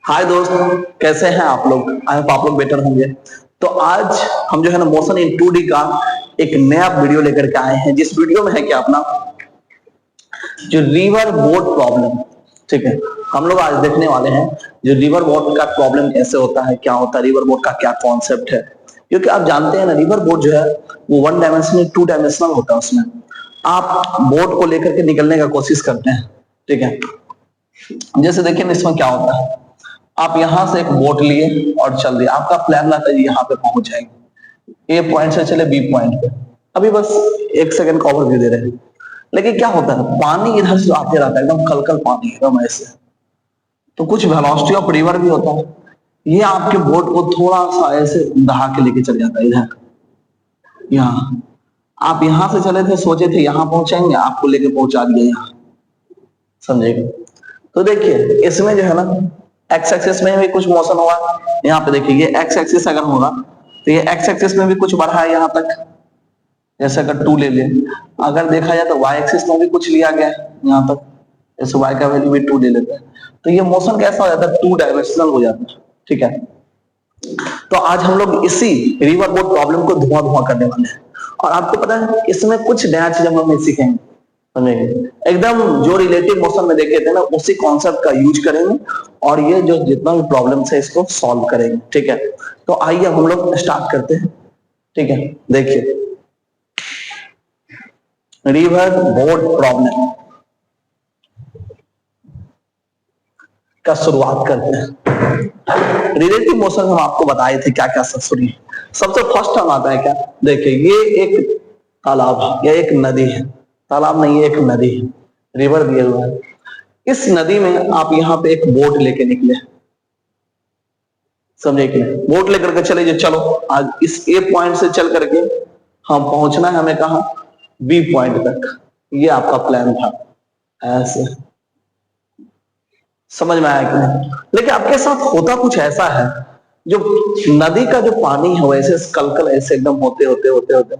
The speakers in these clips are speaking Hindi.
हाय दोस्त, कैसे हैं आप लोग? आई होप आप लोग बेटर होंगे। तो आज हम जो है ना मोशन इन 2D का एक नया वीडियो लेकर के आए हैं। जिस वीडियो में है क्या अपना जो रिवर बोट प्रॉब्लम, ठीक है, हम लोग आज देखने वाले हैं जो रिवर बोट का प्रॉब्लम कैसे होता है, क्या होता है, रिवर बोट का क्या कॉन्सेप्ट है। क्योंकि आप जानते हैं ना, रिवर बोट जो है वो वन डायमेंशनल 2 डायमेंशनल होता है। उसमें आप बोट को लेकर के निकलने का कोशिश करते हैं, ठीक है। जैसे देखिए इसमें क्या होता है, आप यहां से एक बोट लिए और चल दिए। आपका प्लान रहता है यहाँ पे पहुंच जाएंगे, ए पॉइंट से चले बी पॉइंट पे। अभी बस 1 सेकंड का ओवरव्यू दे रहे हैं। लेकिन क्या होता है, पानी इधर से आते रहता है, एकदम कल पानी एकदम ऐसे। तो कुछ वेलोसिटी ऑफ रिवर भी होता है। ये आपके बोट को थोड़ा सा ऐसे दहा के लेके चल जाता है इधर। यहाँ आप यहाँ से चले थे, सोचे थे यहाँ पहुंचाएंगे, आपको लेके पहुंचा दिया यहाँ, समझेगा। तो देखिए इसमें जो है ना, एक्स एक्सिस में भी कुछ मोशन होगा। यहाँ पे देखिए ये एक्स एक्सिस अगर होगा तो ये एक्स एक्सिस में भी कुछ बढ़ा है यहाँ तक। जैसे अगर 2 ले ले, अगर देखा जाए तो वाई एक्सिस में भी कुछ लिया गया है यहाँ तक। जैसे वाई का वैल्यू भी 2 ले लेते हैं, तो ये मोशन कैसा हो जाता है, 2 डायमेंशनल हो जाता है, ठीक है। तो आज हम लोग इसी रिवर बोट प्रॉब्लम को धुआं धुआं करने वाले हैं। और आपको पता है इसमें कुछ नया चीज हम लोग सीखेंगे, समझेंगे। एकदम जो रिलेटिव मोशन में देखे थे ना, उसी कॉन्सेप्ट का यूज करेंगे और ये जो जितना भी प्रॉब्लम्स है इसको सॉल्व करेंगे, ठीक है। तो आइए हम लोग स्टार्ट करते हैं, ठीक है। देखिए रिवर बोट प्रॉब्लम का शुरुआत करते हैं। रिलेटिव मोशन हम आपको बताए थे क्या क्या सब सुनिए। सबसे फर्स्ट हम आता है क्या, देखिए ये एक तालाब है या एक नदी है। तालाब नहीं, ये एक नदी है, रिवर दिया हुआ है। इस नदी में आप यहाँ पे एक बोट लेके निकले, समझे कि बोट लेकर के चले जो, चलो आज इस ए पॉइंट से चल करके हम पहुंचना है हमें कहा, बी पॉइंट तक। ये आपका प्लान था ऐसे, समझ में आया कि नहीं। लेकिन आपके साथ होता कुछ ऐसा है, जो नदी का जो पानी है वैसे कल ऐसे एकदम होते होते होते होते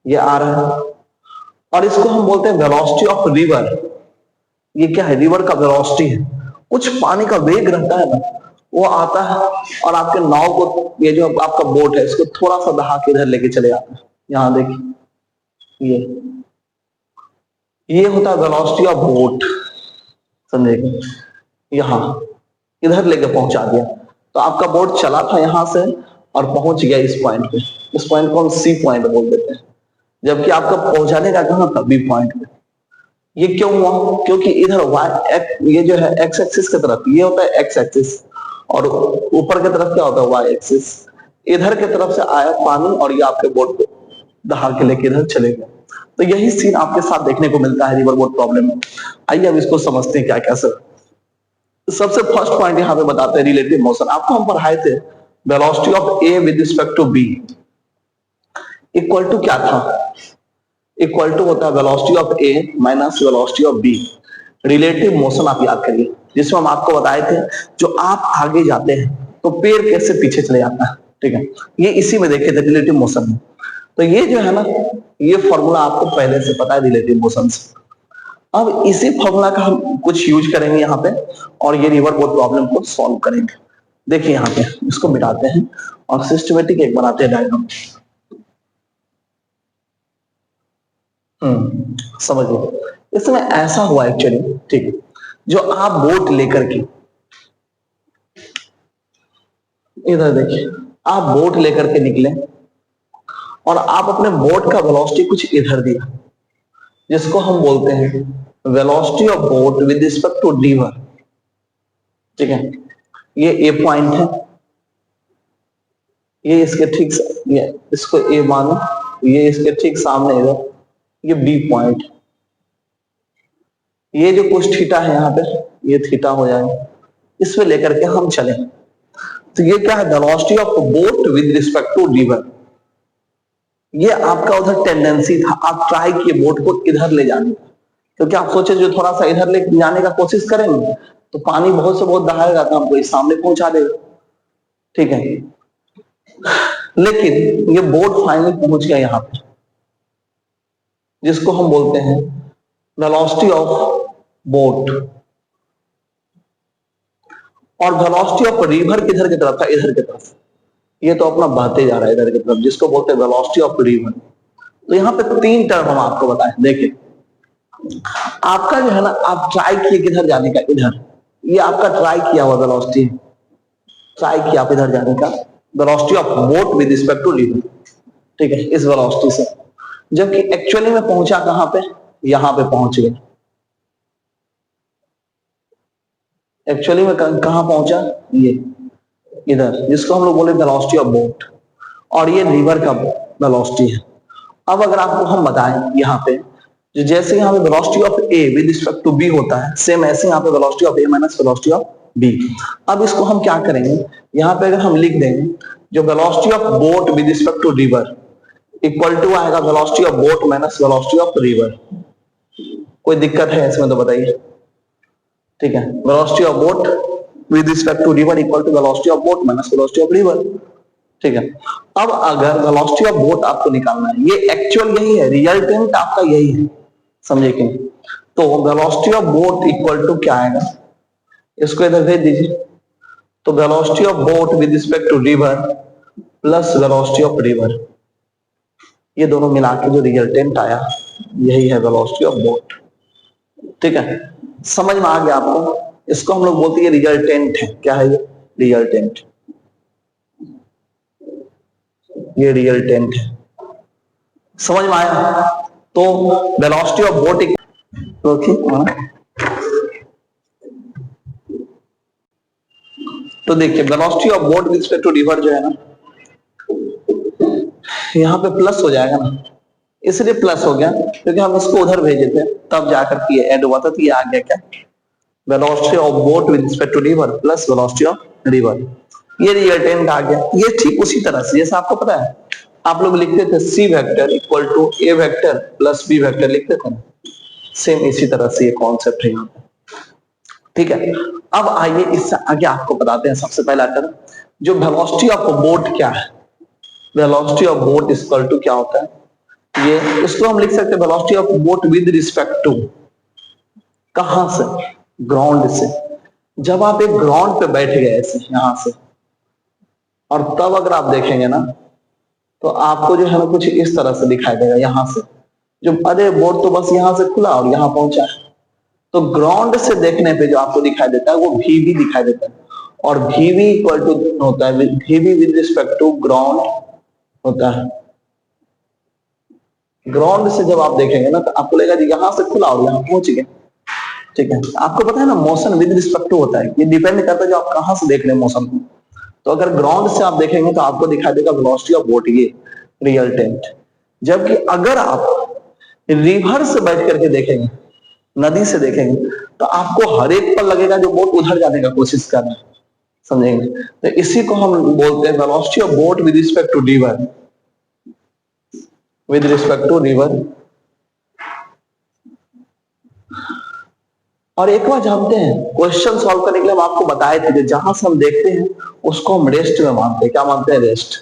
ये आ रहा है। और इसको हम बोलते हैं वेलोसिटी ऑफ रिवर। ये क्या है, रिवर का वेलोसिटी है। कुछ पानी का वेग रहता है ना, वो आता है और आपके नाव को, ये जो आपका बोट है, इसको थोड़ा सा दहा के इधर लेके चले जाता है। यहाँ देखिए ये होता है वेलोसिटी ऑफ बोट, समझेगा। यहाँ इधर लेके पहुंचा दिया, तो आपका बोट चला था यहां से और पहुंच गया इस पॉइंट पे। इस पॉइंट को हम सी पॉइंट बोल देते हैं, जबकि आपका पहुंचाने का कहां था, बी पॉइंट पे। ये क्यों हुआ, क्योंकि इधर वाई ये जो है एक्स एक्सिस की तरफ ये होता है एक्स एक्सिस, और ऊपर की तरफ क्या होता है, वाई एक्सिस। इधर की तरफ से आया पानी और ये आपके बोट को दहा के लेके इधर चले गए। तो यही सीन आपके साथ देखने को मिलता है रिवर बोट प्रॉब्लम में। आइए अब इसको समझते हैं क्या कैसे। सबसे फर्स्ट पॉइंट यहाँ पे बताते हैं रिलेटिव मोशन। आपको हम पढ़ाए थे velocity of A with respect to B equal to क्या था, इक्वल टू होता है velocity of A minus velocity of B. Relative motion आप याद करिए, जिसमें हम आपको बताए थे जो आप आगे जाते हैं तो पेड़ कैसे पीछे चले जाता है, ठीक है। ये इसी में देखे थे रिलेटिव मोशन में। तो ये जो है ना, ये फॉर्मूला आपको पहले से पता है रिलेटिव मोशन से। अब इसी फॉर्मूला का हम कुछ यूज करेंगे यहाँ पे और ये रिवर बोट प्रॉब्लम को सॉल्व करेंगे। देखिए यहाँ पे इसको मिटाते हैं और सिस्टमेटिक एक बनाते हैं डायग्राम। समझिए इसमें ऐसा हुआ एक्चुअली, ठीक है। जो आप बोट लेकर के इधर देखिए, आप बोट लेकर के निकले और आप अपने बोट का वेलोसिटी कुछ इधर दिया, जिसको हम बोलते हैं velocity of boat with respect to river, ठीक है। ये ए पॉइंट है, ये इसके ठीक, ये इसको ए मानो, ये इसके ठीक सामने इधर ये बी पॉइंट। ये जो कुछ थीटा है यहाँ पे, ये थीटा हो जाए, इसमें लेकर के हम चले। तो ये क्या है, velocity of boat with respect to river. ये आपका उधर टेंडेंसी था, आप ट्राई किए बोट को इधर ले जाने का, क्योंकि आप सोचे जो थोड़ा सा इधर ले जाने का कोशिश करेंगे तो पानी बहुत से बहुत दहाएगा तो हमको इस सामने पहुंचा देगा, ठीक है। लेकिन ये बोट फाइनली पहुंच गया यहाँ पे, जिसको हम बोलते हैं वेलोसिटी ऑफ बोट और वेलोसिटी ऑफ रिवर किधर की तरफ था, इधर की तरफ। ये तो अपना बहते जा रहा है इधर की तरफ, जिसको बोलते हैं वेलोसिटी ऑफ रिवर। तो यहाँ पे तीन टर्म हम आपको बताएं। देखिए आपका जो है ना, आप ट्राई किए किधर जाने का, इधर। ये आपका ट्राई किया हुआ वेलोसिटी, ट्राई किया आप इधर जाने का, velocity of boat with respect to river, ठीक है, इस वेलोसिटी से। जबकि एक्चुअली में पहुंचा कहां पे, यहां पे पहुंच गए। एक्चुअली में कहां पहुंचा, ये इधर, जिसको हम लोग बोले वेलोसिटी ऑफ बोट, और ये रिवर का वेलोसिटी है। अब अगर आपको हम बताएं यहाँ पे, जैसे यहाँ पे velocity of A with respect to B होता है, सेम ऐसे यहाँ पे velocity of A minus velocity of B. अब इसको हम क्या करेंगे, यहाँ पे अगर हम लिख देंगे जो velocity of boat with respect to river equal to आएगा velocity of boat minus velocity of river. कोई दिक्कत है इसमें तो बताइए, ठीक है। Velocity of boat with respect to river equal to velocity of boat minus velocity of river, ठीक है। अब अगर वेलोसिटी ऑफ बोट आपको निकालना है, ये एक्चुअल यही है, रिजल्टेंट आपका यही है, समझे कि नहीं। तो velocity of boat equal to क्या आएगा, इसको इधर भेज दीजिए। तो velocity of boat with respect to river plus velocity of river, ये दोनों मिला के जो रिजल्टेंट आया यही है वेलोसिटी ऑफ बोट, ठीक है। समझ में आ गया आपको, इसको हम लोग बोलते हैं रिजल्टेंट है। क्या है ये, रिजल्टेंट, ये रिजल्टेंट है। समझ में आया। तो वेलोसिटी ऑफ बोट, तो देखिए velocity of boat with respect to river जो है ना, यहाँ पे प्लस हो जाएगा ना, इसलिए प्लस हो गया क्योंकि हम इसको उधर भेजे थे, तब जाकर के ऐड हुआ था, तो ये आ गया क्या, velocity of boat with respect to river plus velocity of river, ये रिजल्टेंट आ गया। ये ठीक उसी तरह से जैसा आपको पता है आप लोग लिखते थे C vector equal to A vector plus B vector लिखते थे, सेम इसी तरह से ये कॉन्सेप्ट है यहाँ पे, ठीक है। अब आइए इससे आगे आपको बताते हैं। सबसे पहला टर्म जो वेलोसिटी ऑफ बोट क्या है, velocity of boat equal to क्या होता है, ये इसको हम लिख सकते हैं velocity of boat with respect to, कहां से, ग्राउंड से। जब आप एक ग्राउंड पे बैठ गए ऐसे यहां से, और तब अगर आप देखेंगे ना तो आपको जो है ना कुछ इस तरह से दिखाई देगा यहां से, जो अरे बोट तो बस यहां से खुला और यहां पहुंचा है। तो ग्राउंड से देखने पे जो आपको दिखाई देता है वो VV दिखाई देता है, और VV इक्वल टू होता है VV with respect to ground होता है। ग्राउंड से जब आप देखेंगे ना तो आपको लगेगा यहां से खुला और यहां पहुंच गए, ठीक है। आपको पता है ना मोशन विद रिस्पेक्ट टू होता है, ये डिपेंड करता है जो आप कहां से देख रहे हैं मोशन को। तो अगर ग्राउंड से आप देखेंगे तो आपको दिखाई देगा वेलोसिटी ऑफ बोट, ये रिजल्टेंट। जबकि अगर आप रिवर से बैठ करके देखेंगे, नदी से देखेंगे, तो आपको हर एक पर लगेगा जो बोट उधर जाने का कोशिश कर रहा है, समझेंगे। तो इसी को हम बोलते हैं velocity of boat with respect to river, with respect to river. और एक बार जानते हैं क्वेश्चन सॉल्व करने के लिए हम आपको बताए थे कि जहां से हम देखते हैं उसको हम रेस्ट में मानते हैं। क्या मानते हैं, रेस्ट,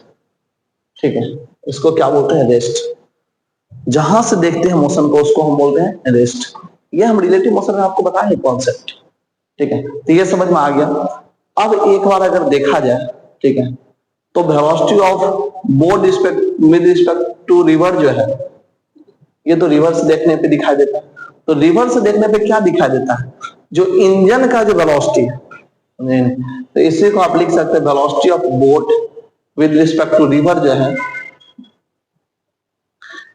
ठीक है। इसको क्या बोलते हैं, रेस्ट। जहां से देखते हैं मोशन को उसको हम बोलते हैं रेस्ट। ये हम रिलेटिव मोशन में आपको बताए हैं कॉन्सेप्ट, ठीक है। तो ये समझ में आ गया। अब एक बार अगर देखा जाए, ठीक है, तो velocity of boat with respect to river जो है, ये तो रिवर से देखने पे दिखाई देता है। तो रिवर से देखने पे क्या दिखाई देता है, जो इंजन का जो वेलोसिटी है, तो इसी को आप लिख सकते हैं velocity of boat with respect to river जो है,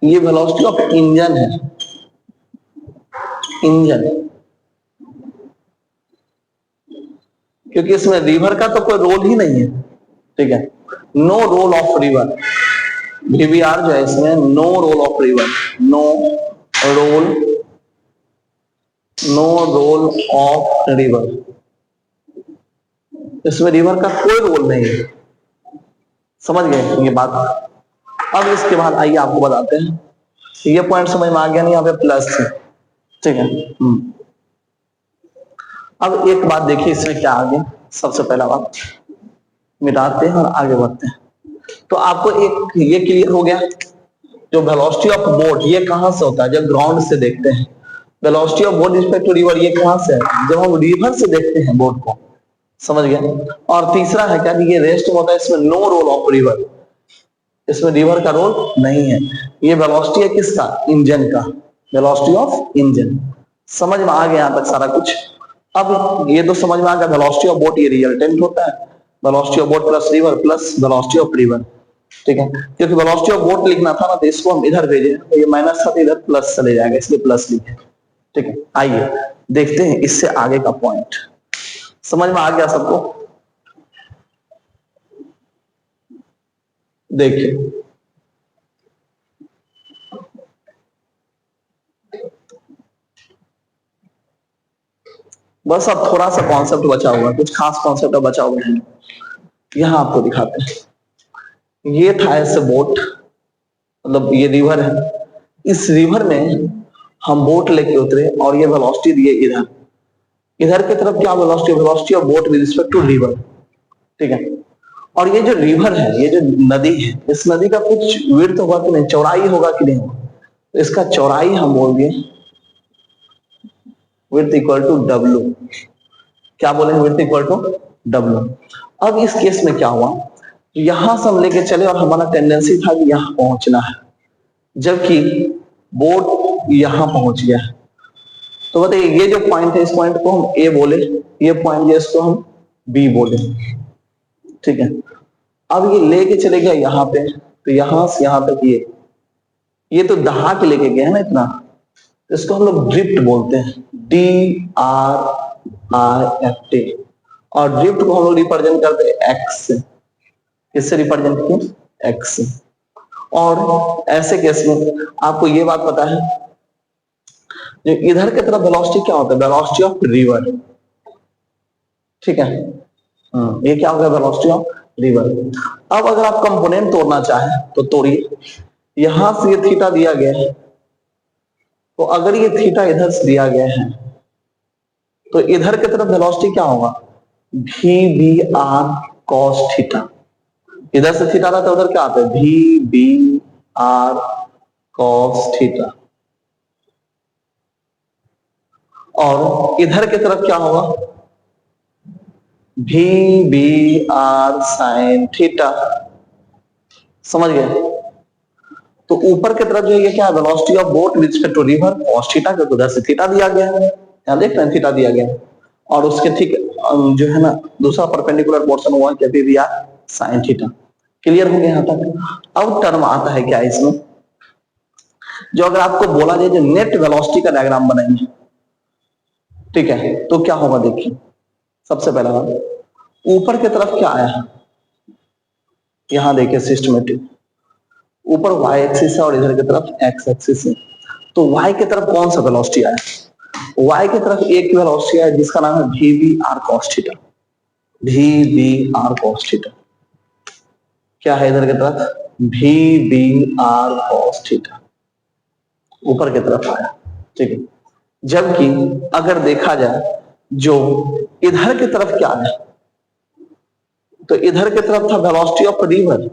ये वेलोसिटी ऑफ इंजन है, इंजन, क्योंकि इसमें रिवर का तो कोई रोल ही नहीं है, ठीक है। No role of river, VVR जो है इसमें no role of river, no role of river, इसमें रिवर का कोई रोल नहीं है, समझ गए ये बात। अब इसके बाद आइए आपको बताते हैं, ये पॉइंट समझ में आ गया नहीं, यहाँ पे प्लस है, ठीक है। अब एक बात देखिए इसमें क्या आ गया, सबसे पहला बात मिटाते हैं और आगे बढ़ते हैं। तो आपको एक ये क्लियर हो गया, जो वेलोसिटी ऑफ बोट ये कहां से होता है, जब ग्राउंड से देखते हैं। Velocity of boat respect to river ये कहां से है, जब हम रिवर से देखते हैं बोट को, समझ गया। और तीसरा है क्या कि ये रेस्ट होता है, इसमें नो रोल ऑफ रिवर, इसमें रिवर का रोल नहीं है। ये वेलोसिटी है किसका, इंजन का, वेलोसिटी ऑफ इंजन। समझ में आ गया यहां तक सारा कुछ। अब ये तो समझ में आ गया वेलोसिटी ऑफ बोट ये रिजल्टेंट होता है, velocity of boat plus river plus velocity of river. ठीक है, क्योंकि वेलोसिटी ऑफ बोट लिखना था ना, तो इसको हम इधर भेजे, तो ये माइनस था तो इधर प्लस चले जाएगा, इसलिए प्लस लिखे। ठीक है, आइए देखते हैं इससे आगे का पॉइंट। समझ में आ गया सबको? देखिए बस अब थोड़ा सा कॉन्सेप्ट बचा हुआ है, कुछ खास कॉन्सेप्ट बचा हुआ है, यहां आपको दिखाते हैं। ये था ऐसे बोट, मतलब ये रिवर है, इस रिवर में हम बोट लेके उतरे और ये वेलोसिटी दिए इधर, इधर की तरफ क्या velocity, velocity of boat with respect to river. ठीक है, और ये जो रिवर है, ये जो नदी है, इस नदी का कुछ विड्थ होगा कि नहीं, चौड़ाई होगा कि नहीं होगा, तो इसका चौड़ाई हम बोल दिए विड्थ इक्वल टू डब्ल्यू। क्या बोले, विड्थ इक्वल टू डब्ल्यू। अब इस केस में क्या हुआ, यहां से हम लेके चले और हमारा टेंडेंसी था कि यहां पहुंचना है, जबकि बोट यहां पहुंच गया। तो बताइए ये जो पॉइंट है, इस पॉइंट को हम ए बोले, ये पॉइंट है इसको हम बी बोले। ठीक है, अब ये लेके चले गया यहाँ पे, तो यहां से यहां तक ये तो दहा के लेके गए हैं ना इतना, तो इसको हम लोग ड्रिफ्ट बोलते हैं, DRIFT। और ड्रिफ्ट को हम लोग रिप्रेजेंट करते हैं एक्स से। किससे रिप्रेजेंट किए, एक्स से। और ऐसे केस में आपको ये बात पता है, जो इधर की तरफ वेलोसिटी क्या होता है, वेलोसिटी ऑफ रिवर। ठीक है, ये क्या होगा, वेलोसिटी ऑफ रिवर। अब अगर आप कंपोनेंट तोड़ना चाहें तो तोड़िए, यहां से ये थीटा दिया गया है, तो अगर ये थीटा इधर से दिया गया है, तो इधर की तरफ वेलोसिटी क्या होगा, VBR cos थीटा। इधर से थीटा आता है, उधर क्या आता है, VBR cos थीटा। और इधर की तरफ क्या होगा, VBR sin थीटा। समझ गए? तो ऊपर की तरफ जो है ये क्या है, velocity of boat with respect to river cos theta, क्योंकि उधर से थीटा दिया गया है, यहां देख रहे हैं थीटा दिया गया है। और उसके ठीक जो है ना दूसरा परपेंडिकुलर पोर्शन हुआ क्या, VBR sin थीटा। क्लियर हो गया यहां तक? अब टर्म आता है क्या इसमें, जो अगर आपको बोला जाए जो नेट वेलोसिटी का डायग्राम बनाएंगे, ठीक है, तो क्या होगा देखिए। सबसे पहला बात, ऊपर की तरफ क्या आया, यहां देखिए सिस्टमेटिक, ऊपर y एक्सिस है और इधर की तरफ x एक्सिस है। तो y की तरफ कौन सा वेलोसिटी आया, y की तरफ एक वेलोसिटी आया जिसका नाम है VBR cos theta. VBR cos theta क्या है, इधर की तरफ VBR cos थीटा ऊपर की तरफ आया। ठीक है, जबकि अगर देखा जाए जो इधर की तरफ क्या है, तो इधर की तरफ था वेलोसिटी ऑफ रिवर,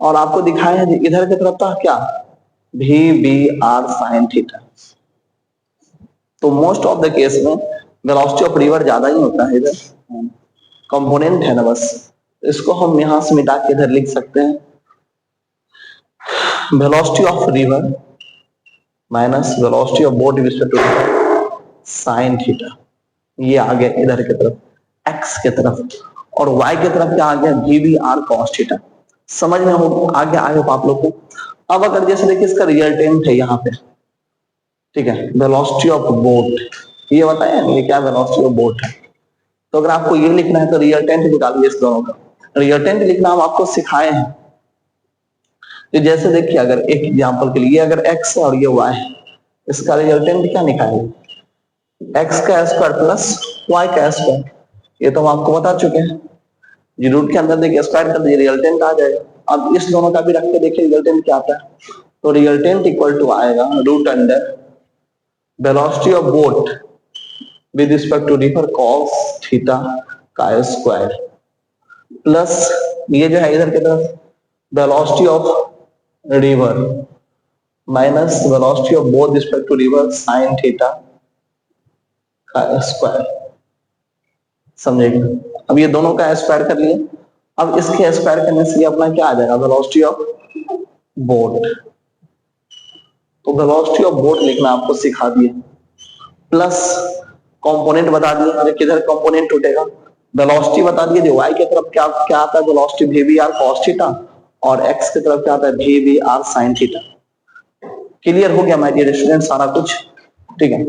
और आपको दिखाया है इधर की तरफ था क्या, VBR sin थीटा। तो मोस्ट ऑफ द केस में वेलोसिटी ऑफ रिवर ज्यादा ही होता है, इधर कंपोनेंट है ना बस, इसको हम यहां से मिटा के इधर लिख सकते हैं, velocity of river minus velocity of boat with respect to sine theta. ये आ गया इधर की तरफ x की तरफ, और y की तरफ क्या आ गया, VBR cos थीटा। समझ में हो आ गया आगे आप लोग को? अब अगर जैसे देखिए इसका रिजल्टेंट है यहाँ पे, ठीक है, वेलोसिटी ऑफ बोट, ये बताया ये क्या वेलोसिटी ऑफ बोट है। तो अगर आपको ये लिखना है तो रिजल्टेंट निकालिए इस दोनों का। रिजल्टेंट लिखना हम आपको सिखाए हैं, तो जैसे देखिए अगर एक एग्जांपल के लिए अगर x है और ये y है, इसका रिजल्टेंट क्या निकालेंगे, x का स्क्वायर प्लस y का स्क्वायर। ये तो हम आपको बता चुके हैं, जी रूट के अंदर देखिए स्क्वायर कर दीजिए, रिजल्टेंट आ जाएगा। अब इस दोनों का भी रख के देखिए रिजल्टेंट क्या आता है, तो रिजल्टेंट इक्वल टू आएगा root under velocity of boat with respect to river cos theta का स्क्वायर, प्लस ये जो है इधर की तरफ velocity of river minus velocity of boat respect to river sin theta का स्क्वायर। समझेगा। अब ये दोनों का एस्पायर कर लिए, अब इसके एस्पायर करने से ये अपना क्या आ जाएगा, वेलोसिटी ऑफ बोट। तो वेलोसिटी ऑफ बोट लिखना आपको सिखा दिए, प्लस कंपोनेंट बता दिए जो किधर कंपोनेंट टूटेगा, वेलोसिटी बता दिए जो y की तरफ क्या क्या आता है velocity V B R cos theta, और x की तरफ क्या आता है V B R sine theta. Clear हो गया माय डियर स्टूडेंट सारा कुछ, ठीक है।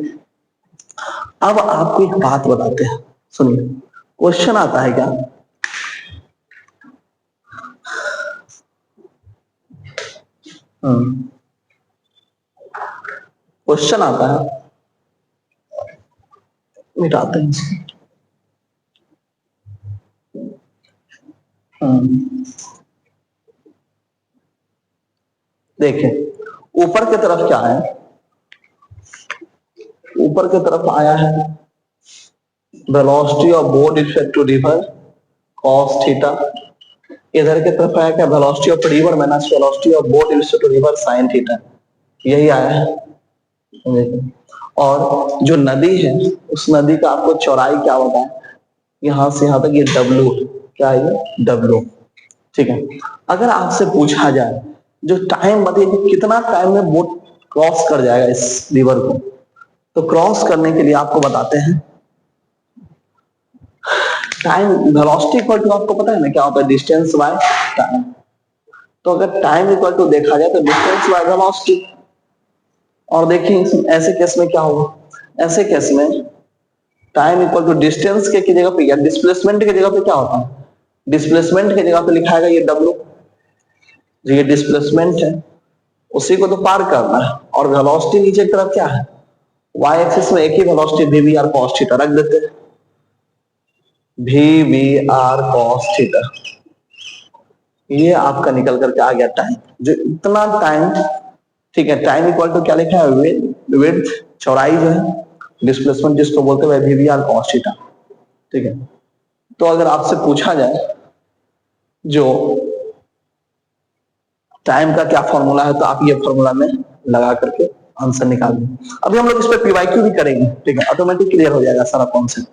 अब आपको एक बात बताते हैं, सुनिए, क्वेश्चन आता है क्या, क्वेश्चन आता है, मिटाते हैं इसको। देखिए ऊपर की तरफ क्या है, ऊपर की तरफ आया है velocity of boat effect to river cos theta, इधर की तरफ आया क्या velocity of river minus velocity of boat effect to river sine theta, यही आया है। और जो नदी है उस नदी का आपको चौड़ाई क्या बताएं, यहां से यहां तक ये W, क्या है ये W, ठीक है। अगर आपसे पूछा जाए जो टाइम बताइए कितना टाइम में बोट क्रॉस कर जाएगा इस रिवर को, तो क्रॉस करने के लिए आपको बताते हैं टाइम वेलोसिटी इक्वल टू, आपको पता है ना क्या होता है, डिस्टेंस बाय टाइम। तो अगर टाइम इक्वल टू देखा जाए तो डिस्टेंस बाय वेलोसिटी, और देखिए ऐसे केस में क्या होगा, ऐसे केस में टाइम इक्वल टू डिस्टेंस के जगह पे या डिस्प्लेसमेंट की जगह पे क्या होता है, डिस्प्लेसमेंट की जगह पे लिखा है ये W, ये डिस्प्लेसमेंट है उसी को तो पार करना है, और वेलोसिटी नीचे की तरफ क्या है, y एक्सिस में एक ही velocity V B R cos theta रख देते हैं, V B R cos theta, ये आपका निकल करके आ गया टाइम, जो इतना टाइम, ठीक है। टाइम इक्वल टू क्या लिखा है, विड्थ चौड़ाई जो है, डिस्प्लेसमेंट जिसको बोलते हैं V B R cos theta, ठीक है। तो अगर आपसे पूछा जाए जो टाइम का क्या फॉर्मूला है, तो आप ये फॉर्मूला में लगा करके आंसर निकाल दें। अभी हम लोग इस पे पीवाईक्यू भी करेंगे, ठीक है, ऑटोमेटिक क्लियर हो जाएगा सारा कॉन्सेप्ट।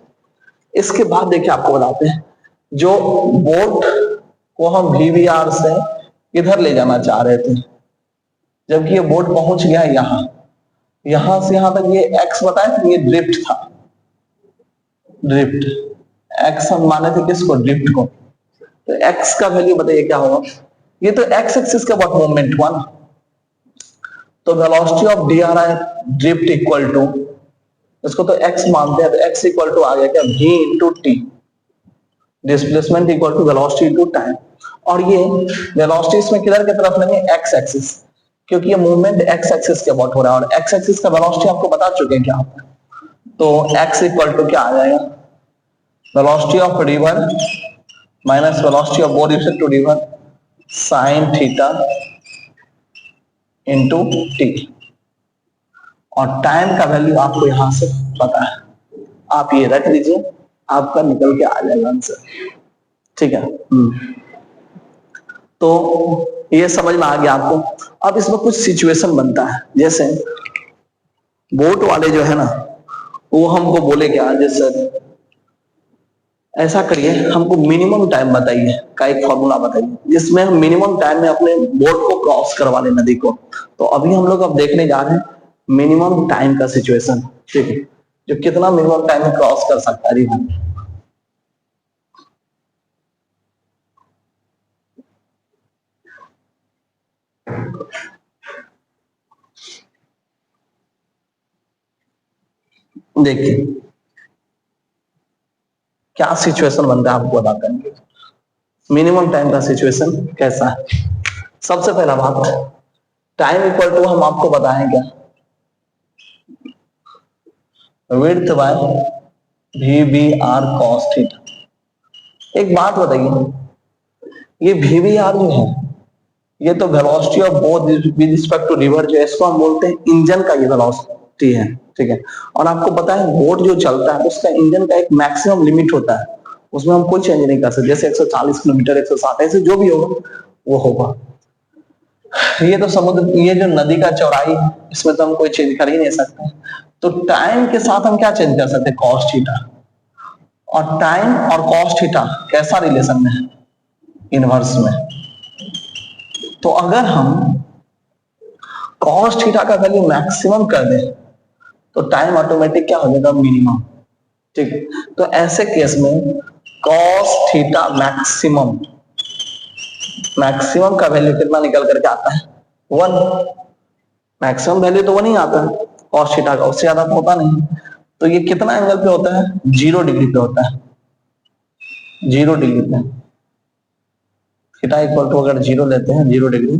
इसके बाद देखिए आपको बताते हैं जो बोट को हम वीवीआर से इधर ले जाना चाह रहे थे, जबकि ये बोट पहुंच गया यहां, यहां से यहां तक ये एक्स बताया था, ये ड्रिफ्ट था, ड्रिफ्ट एक्स हम माने थे किसको, ड्रिफ्ट को। तो एक्स का वैल्यू बताइए क्या होगा, ये तो एक्स एक्सिस का बहुत मूवमेंट हुआ ना, तो velocity of D R I drift equal to, इसको तो एक्स मानते हैं, तो एक्स इक्वल टू आ गया क्या v into T, displacement equal to velocity into time, और ये वेलोसिटी इसमें किधर की तरफ लेंगे, एक्स एक्सिस, क्योंकि ये मूवमेंट एक्स एक्सिस के अबाउट हो रहा है, और एक्स एक्सिस का वेलोसिटी आपको बता चुके हैं क्या, तो एक्स इक्वल टू क्या आ जाएगा, velocity of river minus velocity of boat effect to river sine theta into T, और टाइम का वैल्यू आपको यहां से पता है, आप ये रख लीजिए, आपका निकल के आ जाएगा आंसर, ठीक है। तो ये समझ में आ गया आपको। अब इसमें कुछ सिचुएशन बनता है, जैसे बोट वाले जो है ना वो हमको बोले क्या, जैसे ऐसा करिए हमको मिनिमम टाइम बताइए का एक फॉर्मूला बताइए जिसमें हम मिनिमम टाइम में अपने बोट को क्रॉस करवा ले नदी को। तो अभी हम लोग अब देखने जा रहे हैं मिनिमम टाइम का सिचुएशन, ठीक है, जो कितना मिनिमम टाइम में क्रॉस कर सकता है रिवर। देखिए क्या सिचुएशन बनता है आपको बताते हैं, मिनिमम टाइम का सिचुएशन कैसा है। सबसे पहला बात, टाइम इक्वल टू हम आपको बताएं क्या, width by V B R cos theta. एक बात बताइए, ये वी बी आर जो है ये तो velocity of boat with respect to river, जो इसको हम बोलते हैं इंजन का ये वेलोसिटी है, ठीक है। और आपको पता है बोट जो चलता है उसका इंजन का एक मैक्सिमम लिमिट होता है, उसमें हम कोई चेंज नहीं कर सकते, जैसे 140 किलोमीटर 160 ऐसे जो भी होगा वो होगा। ये तो समुद्र, ये जो नदी का चौड़ाई इसमें तो हम कोई चेंज कर ही नहीं सकते, तो टाइम के साथ हम क्या चेंज कर सकते हैं, कॉस थीटा, और टाइम और कॉस थीटा कैसा रिलेशन में है, इनवर्स में। तो अगर हम कॉस थीटा का वैल्यू मैक्सिमम कर दें तो टाइम ऑटोमेटिक क्या हो जाएगा, मिनिमम। ठीक है, तो ऐसे केस में कॉस थीटा मैक्सिमम, मैक्सिमम का वैल्यू कितना निकल करके आता है, 1। मैक्सिमम वैल्यू तो 1 ही आता है कॉस थीटा का, उससे ज्यादा तो होता नहीं। तो ये कितना एंगल पे होता है, 0 डिग्री पे होता है, 0 डिग्री पे। थीटा इक्वल टू अगर 0 लेते हैं, 0 डिग्री,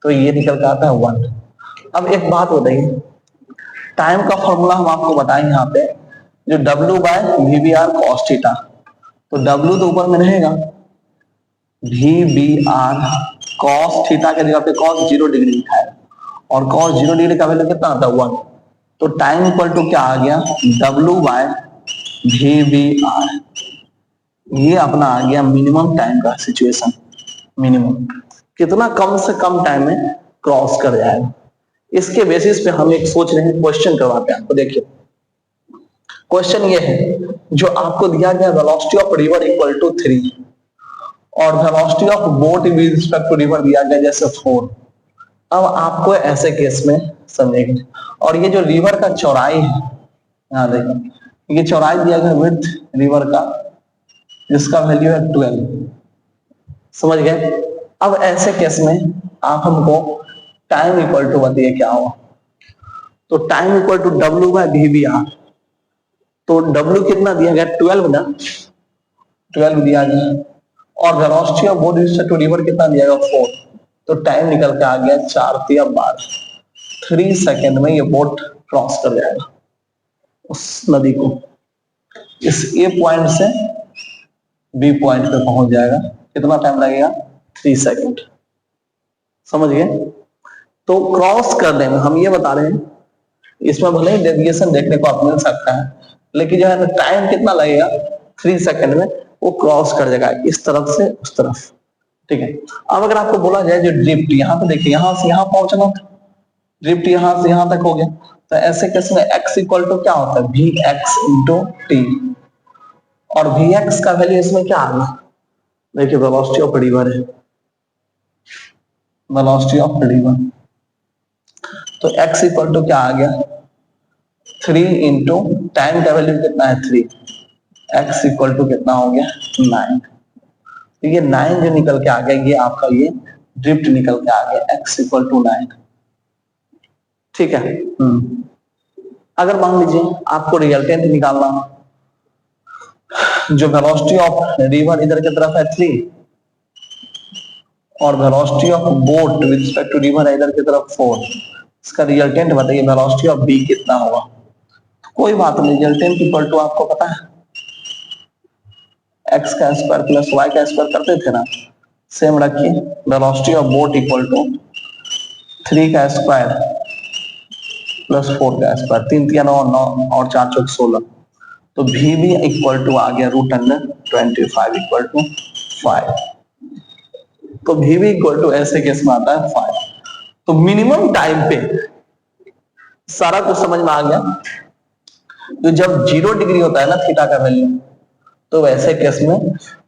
तो ये निकल के आता है 1। अब एक बात बताइए, टाइम का फॉर्मूला हम आपको बताएं यहाँ पे, जो W by V B R cos theta, तो W तो ऊपर में रहेगा, V B R cos theta के जगह पे कॉस 0 डिग्री लिखा है, और कॉस 0 डिग्री का वैल्यू कितना आता है, 1। तो टाइम इक्वल टू क्या आ गया, W by V B R. ये अपना आ गया मिनिमम टाइम का सिचुएशन, मिनिमम कितना कम से कम टाइम में क्रॉस कर जाएगा। इसके बेसिस पे हम एक सोच रहे हैं, क्वेश्चन करवाते हैं आपको। देखिए क्वेश्चन ये है, जो आपको दिया गया velocity of river equal to 3 और velocity of boat with respect to river दिया गया जैसे 4। अब आपको ऐसे केस में समझेंगे, और ये जो रिवर का चौड़ाई है, यहाँ देखिए ये चौड़ाई दिया गया विड्थ रिवर का, जिसका वैल्यू है 12, समझ गए। अब ऐसे केस में आप हमको टाइम इक्वल टू बताइए क्या होगा। तो time equal to W by V B R, तो W कितना दिया गया, 12 ना, 12 दिया गया, और velocity of boat respect to river कितना दिया गया, 4। तो टाइम निकल के आ गया 4 × 12, 3 सेकेंड में ये बोट क्रॉस कर जाएगा उस नदी को, इस ए पॉइंट से बी पॉइंट पे पहुंच जाएगा। कितना टाइम लगेगा, 3 सेकेंड, समझ गए। तो क्रॉस करने में हम ये बता रहे हैं, इसमें भले ही डेविएशन देखने को आप मिल सकता है, लेकिन जो है ना टाइम कितना लगेगा, 3 सेकेंड में वो क्रॉस कर जाएगा इस तरफ से उस तरफ। ठीक है, अब अगर आपको बोला जाए जो ड्रिफ्ट, यहाँ पे देखिए यहां से यहां पहुंचना था, ड्रिफ्ट यहां से यहां तक हो गया, तो ऐसे केस में x इक्वल टू क्या होता है, वी एक्स इंटू टी, और वी एक्स का वैल्यू इसमें क्या आ गया, देखिए वेलोसिटी ऑफ रिवर है, वेलोसिटी ऑफ रिवर, तो x इक्वल टू क्या आ गया, 3 इंटू टाइम का वैल्यू कितना है 3, x इक्वल टू कितना हो गया 9। तो ये 9 जो निकल के आ गया, ये आपका ये ड्रिफ्ट निकल के आ गया, x इक्वल टू 9। ठीक है। अगर मान लीजिए आपको रिजल्टेंट निकालना, जो वेलोसिटी ऑफ रिवर इधर की तरफ है 3 और velocity of boat with respect to river है इधर की तरफ 4, इसका रिजल्टेंट बताइए वेलोसिटी ऑफ बी कितना होगा। कोई बात नहीं, रिजल्टेंट इक्वल टू आपको पता है x का स्क्वायर प्लस y का स्क्वायर करते थे ना, सेम रखिए, velocity of boat equal to 3 का स्क्वायर प्लस 4 का स्क्वायर, 3 × 9 9 और 4 × 16, तो वी बी इक्वल टू आ गया √25 इक्वल टू 5। तो वी बी इक्वल टू ऐसे केस में आता है 5। तो मिनिमम टाइम पे सारा कुछ समझ में आ गया। तो जब 0 डिग्री होता है ना थीटा का वैल्यू, तो वैसे केस में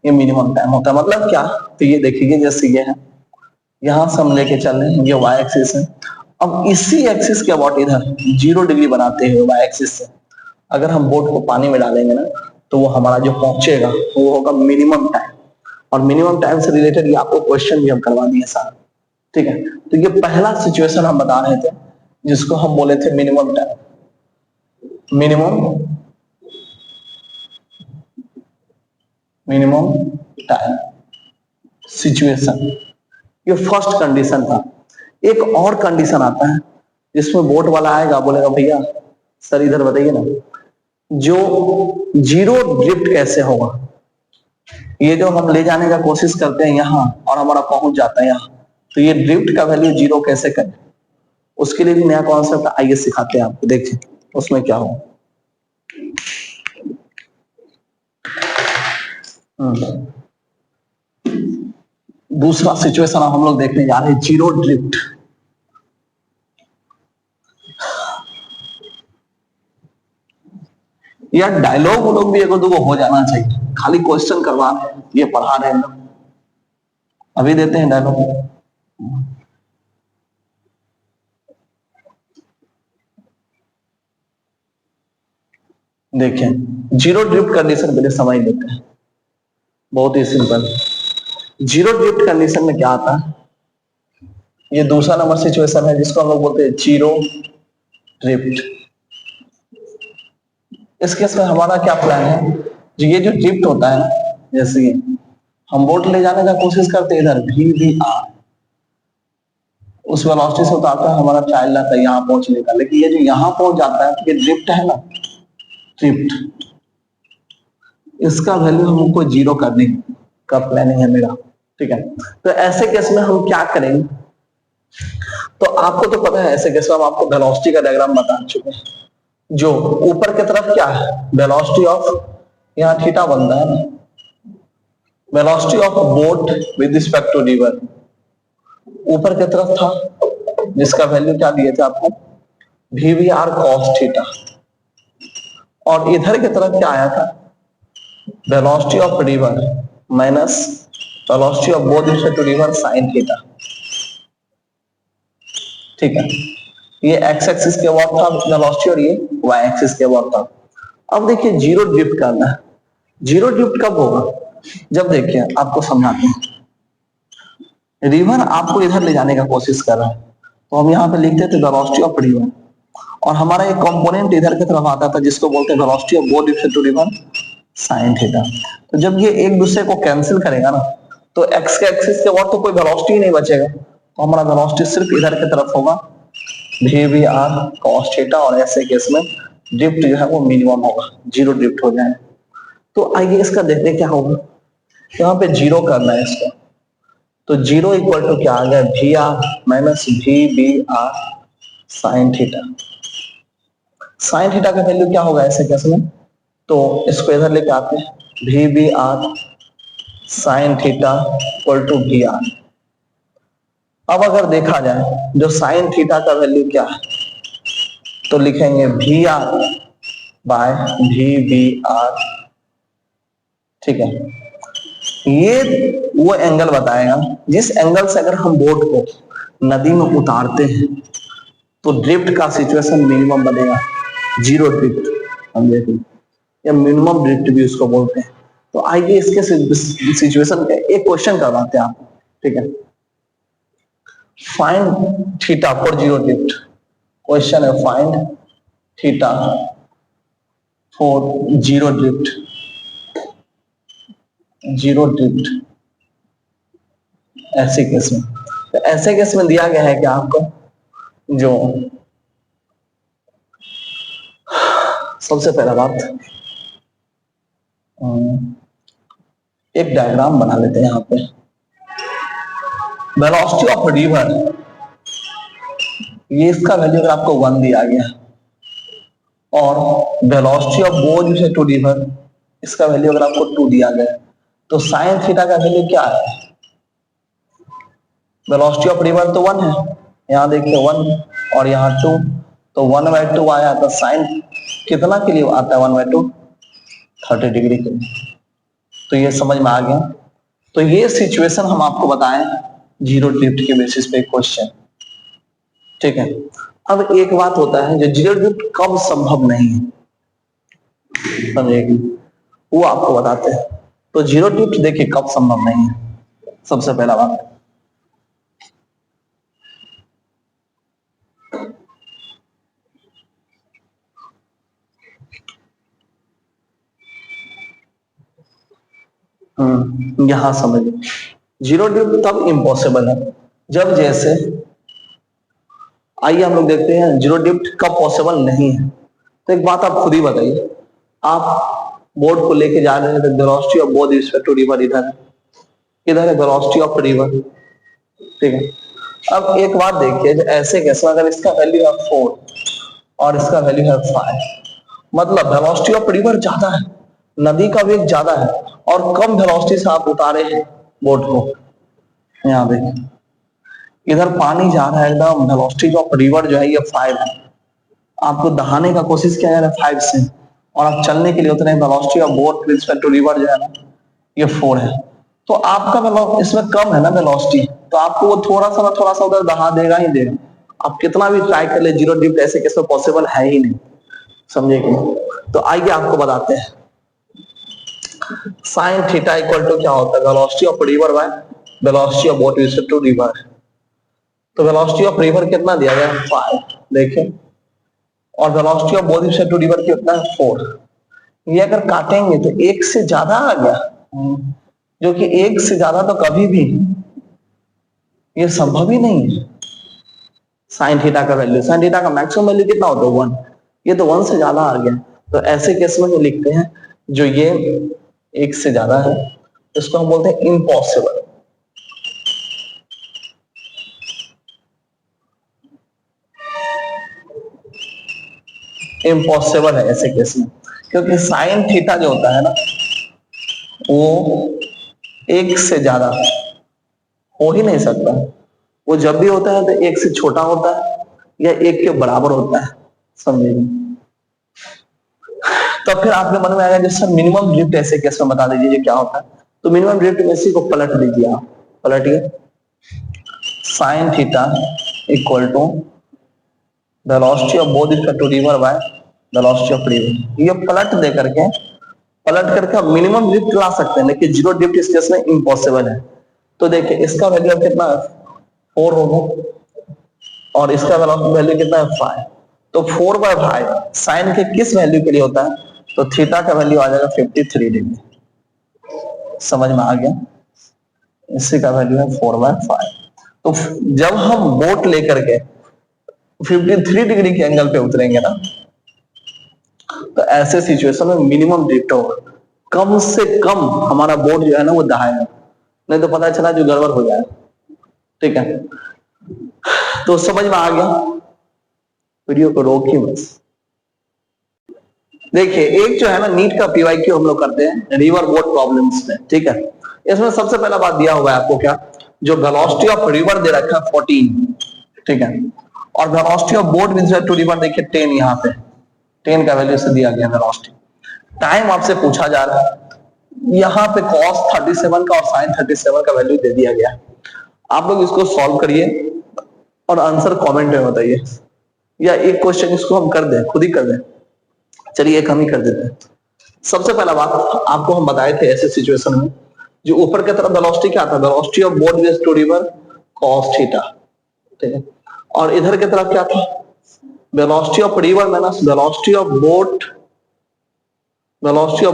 ये मिनिमम टाइम होता है। मतलब क्या, तो ये देखिए जैसे ये है, यहां से हम लेके चल रहे हैं, ये y एक्सिस है, अब इसी एक्सिस के अबाउट इधर 0 डिग्री बनाते हुए y एक्सिस से अगर हम बोट को पानी में डालेंगे ना, तो वो हमारा जो पहुंचेगा वो होगा मिनिमम टाइम, और मिनिमम टाइम से रिलेटेड ये आपको क्वेश्चन भी हम करवा दिए सारा। ठीक है, तो ये पहला सिचुएशन हम बता रहे थे जिसको हम बोले थे minimum time, minimum time situation, ये फर्स्ट कंडीशन था। एक और कंडीशन आता है जिसमें बोट वाला आएगा, बोलेगा भैया सर इधर बताइए ना, जो 0 ड्रिफ्ट कैसे होगा, ये जो हम ले जाने का कोशिश करते हैं यहाँ और हमारा पहुंच जाता है यहाँ, तो ये ड्रिफ्ट का वैल्यू 0 कैसे करें, उसके लिए भी नया कॉन्सेप्ट आइए सिखाते हैं आपको, देखिए उसमें क्या हो। दूसरा सिचुएशन हम लोग देखने जा रहे हैं, 0 ड्रिफ्ट। या डायलॉग वो लोग भी एक दो हो जाना चाहिए, खाली क्वेश्चन करवा रहे हैं, ये पढ़ा रहे हैं। अभी देते हैं डायलॉग। देखिए जीरो ड्रिफ्ट कंडीशन पहले समझ लेते हैं, बहुत ही सिंपल। जीरो ड्रिफ्ट कंडीशन में क्या आता है, ये दूसरा नंबर सिचुएशन है जिसको हम लोग बोलते हैं जीरो ड्रिफ्ट। इस केस में हमारा क्या प्लान है, जो ये जो ड्रिफ्ट होता है ना, जैसे हम बोट ले जाने का कोशिश करते हैं इधर VBR, उस वेलोसिटी से उतारता है, हमारा चाइल्ड आता है यहाँ पहुंचने का, लेकिन ये जो यहाँ पहुंच जाता है ये ड्रिफ्ट है ना, ड्रिफ्ट, इसका वैल्यू हमको जीरो करने का प्लानिंग है मेरा। ठीक है, तो ऐसे केस में हम क्या करेंगे, तो आपको तो पता है ऐसे केस में हम आपको वेलोसिटी का डायग्राम बता चुके हैं। जो ऊपर की तरफ क्या है, वेलोसिटी ऑफ, यहाँ थीटा बनता है ना, velocity of boat with respect to river ऊपर की तरफ था, जिसका वैल्यू क्या दिए थे आपको, VBR cos थीटा, और इधर की तरफ क्या आया था, velocity of river minus velocity of boat respect to river sine theta. ठीक है, ये एक्स एक्सिस के अबाउट था वेलोसिटी और ये वाई एक्सिस के अबाउट था। अब देखिए जीरो ड्रिफ्ट करना है। जीरो ड्रिफ्ट कब होगा, जब देखिए आपको समझाते हैं, रिवर आपको इधर ले जाने का कोशिश कर रहा है, तो हम यहाँ पे लिखते थे वेलोसिटी ऑफ रिवर, और हमारा एक कंपोनेंट इधर की तरफ आता था जिसको बोलते हैं velocity of boat respect to river sine theta. तो जब ये एक दूसरे को कैंसिल करेगा ना, तो एक्स के एक्सिस के अबाउट तो कोई वेलोसिटी ही नहीं बचेगा, तो हमारा वेलोसिटी सिर्फ इधर की तरफ होगा VBR cos थीटा, और ऐसे केस में ड्रिफ्ट जो है वो मिनिमम होगा, जीरो ड्रिफ्ट हो जाए। तो आइए इसका देखते क्या होगा, यहाँ पे जीरो करना है इसको, तो जीरो इक्वल टू क्या आ गया, VR minus VBR sine theta. Sine theta का वैल्यू क्या होगा ऐसे केस में, तो इसको इधर लेके आते हैं, VBR sine theta equal to VR। अब अगर देखा जाए जो साइन थीटा का वैल्यू क्या है, तो लिखेंगे VR बाय VBR। ठीक है, ये वो एंगल बताएगा जिस एंगल से अगर हम बोट को नदी में उतारते हैं तो ड्रिफ्ट का सिचुएशन मिनिमम बनेगा, जीरो ड्रिफ्ट हम देखेंगे, या मिनिमम ड्रिफ्ट भी उसको बोलते हैं। तो आइए इसके सिचुएशन का एक क्वेश्चन करवाते हैं आपको। ठीक है, find theta for zero drift, question है find theta for zero drift, zero drift ऐसे केस में। तो ऐसे केस में दिया गया है कि आपको जो सबसे पहला बात, एक डायग्राम बना लेते हैं यहाँ पे, वेलोसिटी ऑफ रिवर, ये इसका वैल्यू अगर आपको 1 दिया गया, और velocity of boat to river, इसका वैल्यू अगर आपको 2 दिया गया, तो साइन थीटा का वैल्यू क्या है, वेलोसिटी ऑफ रिवर तो 1 है, यहाँ देखिए 1 और यहाँ 2, तो 1/2 आया, तो साइन कितना के लिए आता है 1/2, 30 डिग्री के लिए। तो ये समझ में आ गया। तो ये सिचुएशन हम आपको बताएं जीरो ड्रिफ्ट के बेसिस पे क्वेश्चन। ठीक है, अब एक बात होता है जो जीरो ड्रिफ्ट कब संभव नहीं है, समझेगी, वो आपको बताते हैं। तो जीरो ड्रिफ्ट देखिए कब संभव नहीं है, सबसे पहला बात, यहां समझिए, जीरो ड्रिफ्ट तब इम्पॉसिबल है जब, जैसे आइए हम लोग देखते हैं जीरो ड्रिफ्ट कब पॉसिबल नहीं है। तो एक बात आप खुद ही बताइए, आप बोर्ड को लेके जा रहे हैं, तो velocity of boat respect to river इधर है, इधर है वेलोसिटी ऑफ रिवर। ठीक है, अब एक बात देखिए, ऐसे कैसे अगर इसका वैल्यू है 4 और इसका वैल्यू है 5, मतलब वेलोसिटी ऑफ रिवर ज्यादा है, नदी का वेग ज्यादा है, और कम वेलोसिटी से आप उतारे हैं बोट को। यहाँ देखिए इधर पानी जा रहा है एकदम, वेलोसिटी ऑफ रिवर जो है ये 5 है, आपको दहाने का कोशिश किया जा रहा है 5 से, और आप चलने के लिए उतने velocity of boat with respect to river जो है ना ये 4 है। तो आपका इसमें कम है ना वेलोसिटी, तो आपको वो थोड़ा सा उधर दहा देगा ही देगा। आप कितना भी ट्राई कर ले, जीरो ड्रिफ्ट ऐसे केस में पॉसिबल है ही नहीं, समझे कि नहीं? तो आइए आपको बताते हैं साइन थीटा इक्वल टू क्या होता है, velocity of river by velocity of boat with respect to river. तो वेलोसिटी ऑफ रिवर कितना दिया गया है 5, देखिए, और velocity of boat with respect to river कितना है 4। ये अगर काटेंगे तो एक से ज्यादा आ गया, जो कि एक से ज्यादा तो कभी भी ये संभव ही नहीं है। साइन थीटा का वैल्यू, साइन थीटा का मैक्सिमम वैल्यू कितना होता है 1, ये तो 1 से ज्यादा आ गया। तो ऐसे केस में जो लिखते हैं जो ये एक से ज्यादा है इसको हम बोलते हैं इम्पॉसिबल। इम्पॉसिबल है ऐसे केस में, क्योंकि साइन थीटा जो होता है ना वो एक से ज्यादा हो ही नहीं सकता। वो जब भी होता है तो एक से छोटा होता है या एक के बराबर होता है, समझिए। तो फिर आपके मन में आएगा जो सर मिनिमम ड्रिफ्ट ऐसे केस में बता दीजिए क्या होता है। तो मिनिमम ड्रिफ्ट में इसी को पलट दीजिए, आप पलटिए, sine theta equal to velocity of boat respect to river by velocity of river. ये पलट करके मिनिमम ड्रिफ्ट ला सकते हैं, लेकिन जीरो ड्रिफ्ट इस केस में इम्पॉसिबल है। तो देखिए इसका वैल्यू अब कितना 4 होगा और इसका वैल्यू कितना है 5। तो 4/5 साइन के किस वैल्यू के लिए होता है, तो थीटा का वैल्यू आ जाएगा 53 डिग्री। समझ में आ गया, इसी का वैल्यू है 4/5। तो जब हम बोट लेकर के 53 डिग्री के एंगल पे उतरेंगे ना, तो ऐसे सिचुएशन में मिनिमम ड्रिफ्ट होगा, कम से कम हमारा बोट जो है ना वो दहाएगा, नहीं तो पता चला जो गड़बड़ हो जाए। ठीक है, तो समझ में आ गया, वीडियो को रोकिए बस। देखिए एक जो है ना नीट का पीवाईक्यू हम लोग करते हैं रिवर बोट प्रॉब्लम्स में, ठीक है। इसमें सबसे पहला बात दिया हुआ है आपको क्या, जो वेलोसिटी ऑफ रिवर दे रखा है 14, ठीक है, और velocity of boat with respect to river देखिए 10, यहाँ पे 10 का वैल्यू से दिया गया वेलोसिटी। टाइम आपसे पूछा जा रहा है, यहाँ पे cos 37 का और sin 37 का वैल्यू दे दिया गया। आप लोग इसको सॉल्व करिए और आंसर कमेंट में बताइए, या एक क्वेश्चन इसको हम कर दें, खुद ही कर दें। चलिए एक हम ही कर देते हैं। सबसे पहला बात आपको हम बताए थे ऐसे सिचुएशन में, जो ऊपर की तरफ वेलोसिटी क्या था, velocity of boat with two river cos theta, ठीक है, और इधर की तरफ क्या था, velocity of river minus velocity of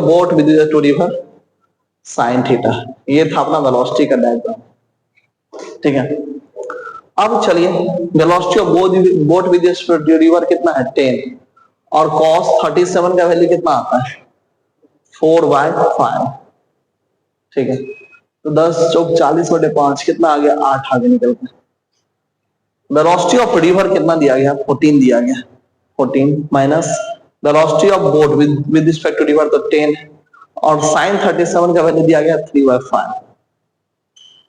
boat with two river sin theta. ये था अपना वेलोसिटी का डायग्राम, ठीक है। अब चलिए velocity of boat with two river कितना है 10, और cos 37 का वैल्यू कितना आता है 4/5, ठीक है। तो 10 चौक 40/5 कितना आ गया 8 आगे निकल के। वेलोसिटी ऑफ रिवर कितना दिया गया 14 दिया गया, 14 minus velocity of boat with respect to river तो 10, और sin 37 का वैल्यू दिया गया 3/5,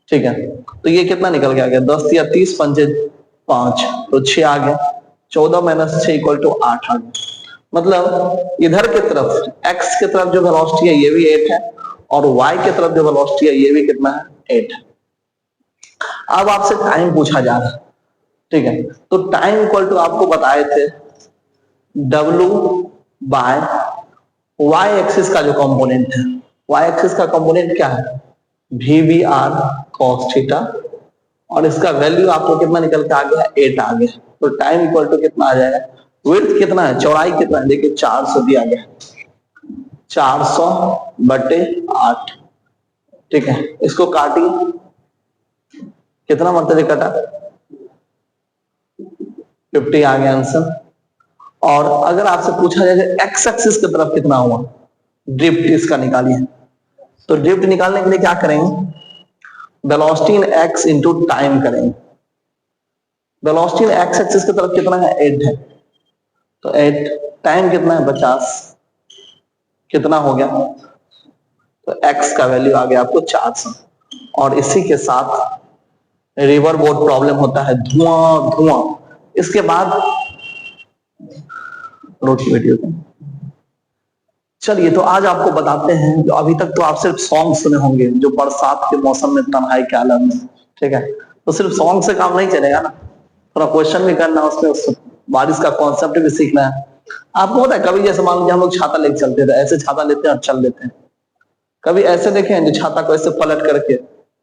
ठीक है। तो ये कितना निकल के आ गया 10 या 30 पंजे 5, तो 6 आ गया, 14 माइनस 6 इक्वल टू 8 आ गया। मतलब इधर की तरफ x की तरफ जो वेलोसिटी है ये भी 8 है, और y की तरफ जो वेलोसिटी है ये भी कितना है 8 है। अब आपसे टाइम पूछा जा रहा है, ठीक है। तो टाइम इक्वल टू आपको बताए थे w बाय y एक्सिस का जो कंपोनेंट है, y एक्सिस का कंपोनेंट क्या है VBR cos थीटा, और इसका वैल्यु आपको कितना निकल के आ गया 8 आ गया। तो टाइम इक्वल टू कितना आ जाएगा, विड्थ कितना है, चौड़ाई कितना है, देखिए 400 दिया गया, 400/8, ठीक है। इसको काटिए, कितना मरतबे कटा 50 आ गया आंसर। और अगर आपसे पूछा जाए एक्स एक्सिस की तरफ कितना हुआ ड्रिफ्ट, इसका निकालिए। तो ड्रिफ्ट निकालने के लिए क्या करेंगे, वेलोसिटी इन एक्स इंटू टाइम करेंगे। वेलोसिटी इन एक्स एक्सिस की तरफ कितना है 8 है, तो 8, टाइम कितना है 50, कितना हो गया, तो x का वैल्यू आ गया आपको 400। और इसी के साथ रिवर बोट प्रॉब्लम होता है धुआं। इसके बाद रोकी वीडियो को, चलिए तो आज आपको बताते हैं, जो अभी तक तो आप सिर्फ सॉन्ग सुने होंगे जो बरसात के मौसम में तन्हाई के आलम में, ठीक है, तो सिर्फ सॉन्ग से काम नहीं चलेगा ना, थोड़ा क्वेश्चन भी करना, उसमें बारिश का कॉन्सेप्ट भी सीखना है। आपको पता है कभी जैसे मान लीजिए हम लोग छाता लेके चलते थे, ऐसे छाता लेते हैं और चल लेते हैं। कभी ऐसे देखे हैं जो छाता को ऐसे पलट करके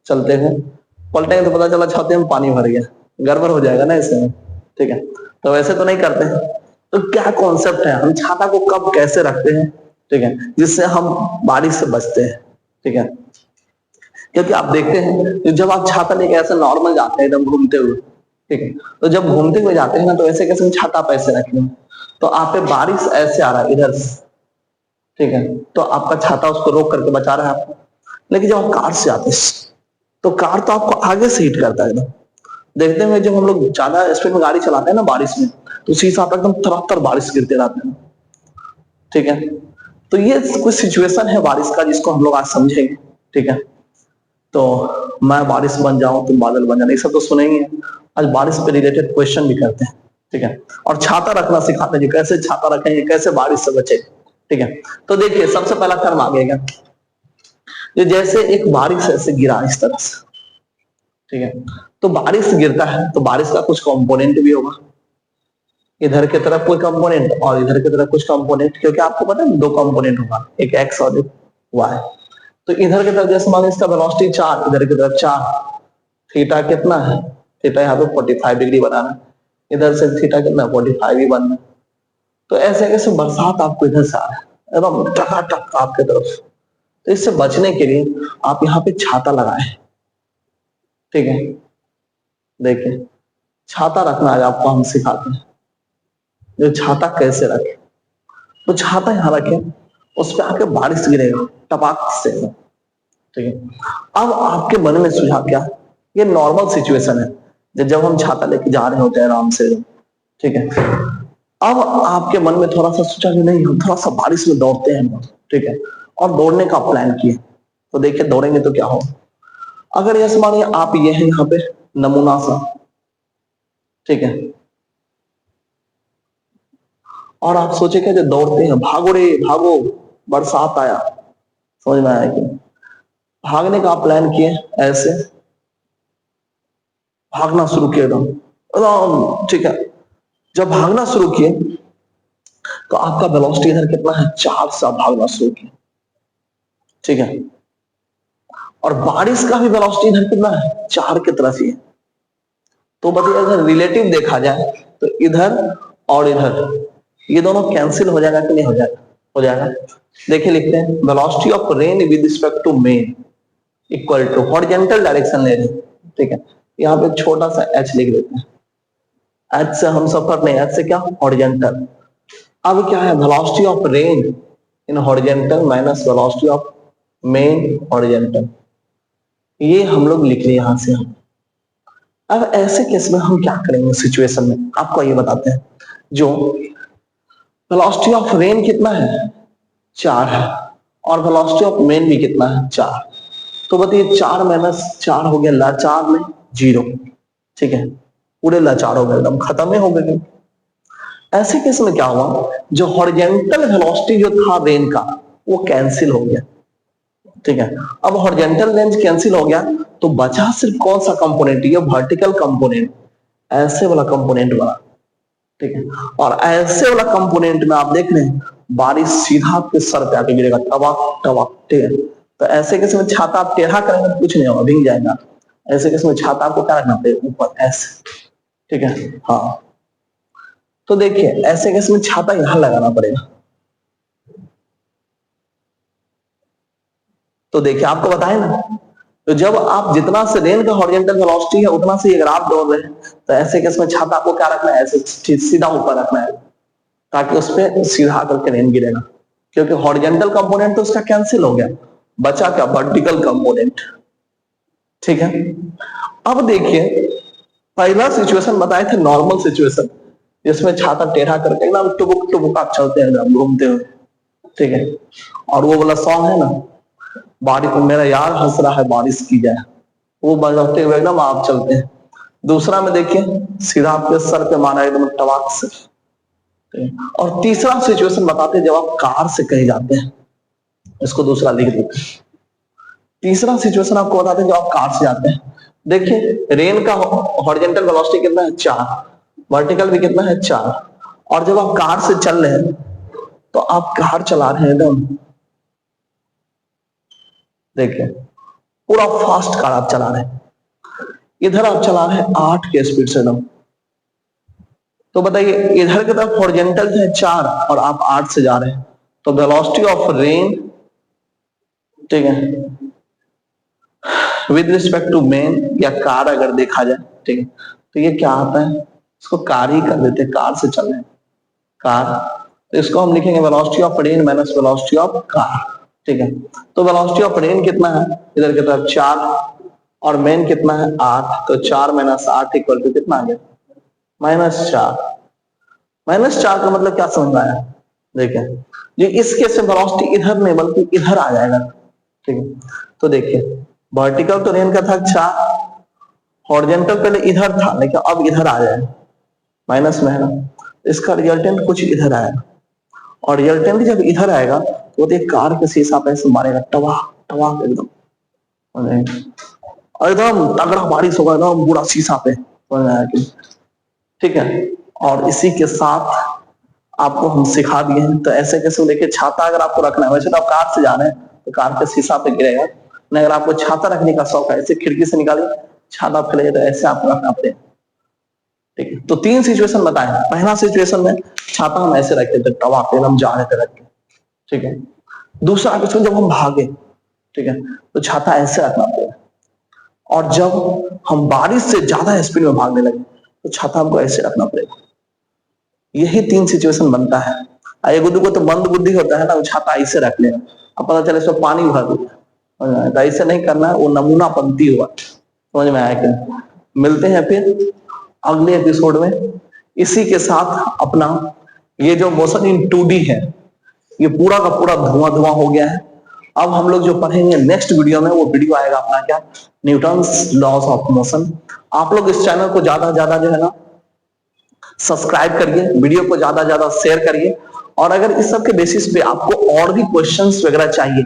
चलते हैं, पलटेंगे तो पता चला छाते में पानी भर गया, गड़बड़ हो जाएगा ना इसमें, ठीक है। तो वैसे तो नहीं करते हैं। तो क्या कॉन्सेप्ट है, हम छाता को कब कैसे रखते हैं, ठीक है, जिससे हम बारिश से बचते हैं, ठीक है। क्योंकि आप देखते हैं जब आप छाता लेके ऐसे नॉर्मल जाते हैं एकदम घूमते हुए, ठीक है, तो जब घूमते हुए जाते हैं ना तो ऐसे कैसे छाता आप ऐसे रखें, तो आप पे बारिश ऐसे आ रहा है इधर से, ठीक है, तो आपका छाता उसको रोक करके बचा रहा है आपको। लेकिन जब आप कार से आते हैं तो कार तो आपको आगे से हिट करता है एकदम। देखते हैं जब हम लोग ज्यादा स्पीड में गाड़ी चलाते हैं ना बारिश में, तो शीशा पे एकदम तरह बारिश गिरते रहते हैं, ठीक है। तो ये कुछ सिचुएशन है बारिश का जिसको हम लोग आज समझेंगे, ठीक है। तो मैं बारिश बन जाऊं तुम बादल बन जाना, ये सब तो सुनेंगे। आज बारिश पे रिलेटेड क्वेश्चन भी करते हैं, ठीक है, और छाता रखना सिखाते हैं, कैसे छाता रखेंगे, कैसे बारिश से बचे, ठीक है। तो देखिए सबसे पहला टर्म आ गया, जो जैसे एक बारिश ऐसे गिरा इस तरह से, ठीक है, तो बारिश गिरता है तो बारिश का कुछ कंपोनेंट भी होगा, इधर की तरफ कोई कंपोनेंट और इधर की तरफ कुछ कंपोनेंट, क्योंकि आपको पता है दो कंपोनेंट होगा, एक एक्स और एक वाई। तो इधर की तरफ जैसे मान इसका वेलोसिटी 4, इधर की तरफ 4, थीटा कितना है, थीटा यहाँ पे 45 डिग्री बनाना, इधर से थीटा कितना 45 ही बनना। तो ऐसे कैसे बरसात आपको इधर से आ रहा है एकदम टकाटक आपके तरफ, तो इससे बचने के लिए आप यहाँ पे छाता लगाए, ठीक है। देखिए छाता रखना आज आपको हम सिखाते हैं, जो छाता कैसे रखे, तो छाता यहाँ रखे, उस पर आके बारिश गिरेगा टपाक से, ठीक है। अब आपके मन में सुझाव क्या, ये नॉर्मल सिचुएशन है जब हम छाता लेके जा रहे होते हैं आराम से, ठीक है। अब आपके मन में थोड़ा सा सोचा कि नहीं हम थोड़ा सा बारिश में दौड़ते हैं, ठीक है, और दौड़ने का प्लान किए। तो देखिए दौड़ेंगे तो क्या हो, अगर ये मानिए आप ये है यहाँ पे नमूना सा, ठीक है, और आप सोचे क्या जो दौड़ते हैं, भागो रे भागो बरसात आया, समझ में आया कि भागने का प्लान किए, ऐसे भागना शुरू किया एकदम, ठीक है। जब भागना शुरू किए तो आपका वेलोसिटी इधर कितना है 4 से भागना शुरू किया, ठीक है, और बारिश का भी वेलोसिटी इधर कितना है 4 की तरफ ही है। तो बताइए अगर रिलेटिव देखा जाए तो इधर और इधर ये दोनों कैंसिल हो जाएगा कि नहीं हो जाएगा, हो जाएगा। देखिए लिखते हैं velocity of rain with respect to man equal to horizontal direction ले रहे हैं, ठीक है, यहाँ पे छोटा सा h लिख देते हैं, h से हम सफर नहीं, h से क्या हॉरिजॉन्टल। अब क्या है velocity of rain in horizontal minus velocity of main horizontal, ये हम लोग लिख रहे यहां से हम। अब ऐसे केस में हम क्या करेंगे सिचुएशन में, आपको ये बताते हैं। जो वेलोसिटी ऑफ रेन कितना है 4 है, और वेलोसिटी ऑफ मेन भी कितना है 4, तो बताइए 4 माइनस 4 हो गया लाचार में 0, ठीक है, पूरे लाचार हो गए एकदम खत्म ही हो गए। ऐसे केस में क्या हुआ, जो हॉरिजॉन्टल वेलोसिटी जो था रेन का वो कैंसिल हो गया, ठीक है। अब हॉरिजॉन्टल रेंज कैंसिल हो गया तो बचा सिर्फ कौन सा कंपोनेंट, ये वर्टिकल कंपोनेंट, ऐसे वाला कंपोनेंट बना, ठीक है। और ऐसे वाला कंपोनेंट में आप देख रहे हैं बारिश सीधा आपके सर पे आके गिरेगा टवाक टवाक, ठीक है। तो ऐसे केस में छाता आप टेढ़ा करेंगे तो कुछ नहीं होगा, भीग जाएगा। ऐसे केस में छाता आपको क्या रखना पड़ेगा ऊपर ऐसे, ठीक है, हाँ। तो देखिए ऐसे केस में छाता यहां लगाना पड़ेगा। तो देखिए आपको बताए ना, तो जब आप जितना से रेन का हॉरिजॉन्टल वेलोसिटी है उतना से अगर आप दौड़ रहे हैं तो ऐसे केस में छाता आपको क्या रखना है, ऐसे सीधा ऊपर रखना है, ताकि उस पर सीधा करके रेन गिरेगा, क्योंकि हॉरिजॉन्टल कंपोनेंट तो उसका कैंसिल हो गया, बचा क्या वर्टिकल कंपोनेंट, ठीक है। अब देखिए पहला सिचुएशन बताए थे नॉर्मल सिचुएशन, जिसमें छाता टेढ़ा करके एकदम टुबुक टुबुक आप चलते हैं एकदम घूमते हुए, ठीक है। और वो वाला सॉन्ग है ना, बारिश मेरा यार हंस रहा है बारिश की जाए, वो बजाते हुए एकदम आप चलते हैं। दूसरा में देखिए सीधा आपके सर पे मारा एकदम टवाक से, और तीसरा सिचुएशन बताते हैं जब आप कार से कहीं जाते हैं, इसको दूसरा लिख देते हैं। तीसरा सिचुएशन आपको बताते हैं जब आप कार से जाते हैं। देखिए रेन का हॉरिजॉन्टल वेलोसिटी कितना है 4, वर्टिकल भी कितना है 4, और जब आप कार से चल रहे हैं तो आप कार चला रहे हैं एकदम, देखिए पूरा फास्ट कार आप चला रहे हैं, इधर आप चला रहे हैं 8 के स्पीड से एकदम। तो बताइए इधर की तरफ हॉरिजॉन्टल है 4 और आप 8 से जा रहे हैं, तो वेलोसिटी ऑफ रेन, ठीक है, विद रिस्पेक्ट टू मैन या कार अगर देखा जाए, ठीक है, तो ये क्या आता है, इसको कार ही कर देते हैं, कार से चल रहे हैं कार, तो इसको हम लिखेंगे velocity of rain minus velocity of car, ठीक है। तो वेलोसिटी ऑफ रेन कितना है, इधर की तरफ 4 और मैन कितना है 8, तो 4 माइनस 8 इक्वल टू कितना आ गया -4। -4 का मतलब क्या समझ में आया, देखिए जो इस केस में वेलोसिटी इधर नहीं बल्कि इधर आ जाएगा, ठीक है। तो देखिए वर्टिकल तो रेन का था 4, हॉरिजॉन्टल पहले इधर था लेकिन अब इधर आ जाए माइनस में है ना, इसका रिजल्टेंट कुछ इधर आएगा, और रिजल्टेंट जब इधर आएगा तो एक कार के शीशा पे ऐसे मारेगा टवा टवा एकदम, और एकदम तगड़ा बारिश होगा एकदम पूरा शीशा पे, ठीक है। और इसी के साथ आपको हम सिखा दिए हैं, तो ऐसे कैसे देखिए छाता अगर आपको रखना है, वैसे तो आप कार से जा रहे हैं तो कार के शीशा पे गिरेगा, नहीं अगर आपको छाता रखने का शौक है ऐसे खिड़की से निकालिए छाता फैले तो ऐसे आपको रखना पड़ेगा, ठीक है। तो 3 सिचुएशन बताए, पहला सिचुएशन में छाता हम ऐसे रखते थे टवा पे हम जा रहे थे रख के, ठीक है। दूसरा क्वेश्चन जब हम भागे, ठीक है, तो छाता ऐसे रखना पड़ेगा, और जब हम बारिश से ज्यादा स्पीड में भागने लगे तो छाता हमको ऐसे रखना पड़ेगा। यही 3 सिचुएशन बनता है। एक को तो मंद बुद्धि होता है ना, वो छाता ऐसे रख लेगा, अब पता चले इसमें पानी भर दिया, तो ऐसे नहीं करना है, वो नमूना पंक्ति हुआ, समझ में आया क्या। मिलते हैं फिर अगले एपिसोड में। इसी के साथ अपना ये जो मोशन इन 2D है ये पूरा का पूरा धुआं हो गया है। अब हम लोग जो पढ़ेंगे नेक्स्ट वीडियो में, वो वीडियो आएगा अपना क्या, न्यूटन्स लॉज ऑफ मोशन। आप लोग इस चैनल को ज्यादा ज्यादा जो है ना सब्सक्राइब करिए, वीडियो को ज्यादा ज्यादा शेयर करिए, और अगर इस सब के बेसिस पे आपको और भी क्वेश्चंस वगैरह चाहिए,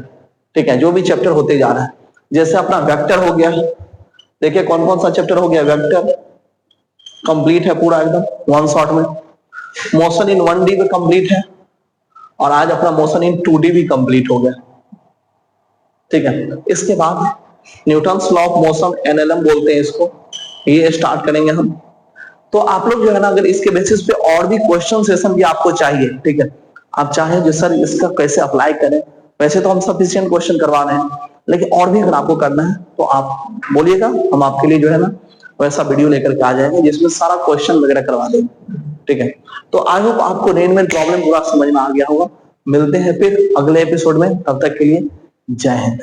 ठीक है, जो भी चैप्टर होते जा रहा है, जैसे अपना वेक्टर हो गया, देखिए कौन कौन सा चैप्टर हो गया, वेक्टर कंप्लीट है पूरा एकदम 1 शॉट में, मोशन इन 1D में कंप्लीट है, और आज अपना मोशन इन 2D भी कंप्लीट हो गया, ठीक है। इसके बाद Newton's law of motion NLM बोलते हैं इसको, ये स्टार्ट करेंगे हम। तो आप लोग जो है ना अगर इसके बेसिस पे और भी क्वेश्चन सेशन भी आपको चाहिए, ठीक है, आप चाहे जो सर इसका कैसे अप्लाई करें, वैसे तो हम सफिशिएंट क्वेश्चन करवा रहे हैं, लेकिन और भी अगर आपको करना है तो आप बोलिएगा, हम आपके लिए जो है ना वैसा वीडियो लेकर के आ जाएंगे जिसमें सारा क्वेश्चन वगैरह करवा देंगे, ठीक है। तो आई होप आपको रेन में प्रॉब्लम पूरा समझ में आ गया होगा। मिलते हैं फिर अगले एपिसोड में, तब तक के लिए जय हिंद।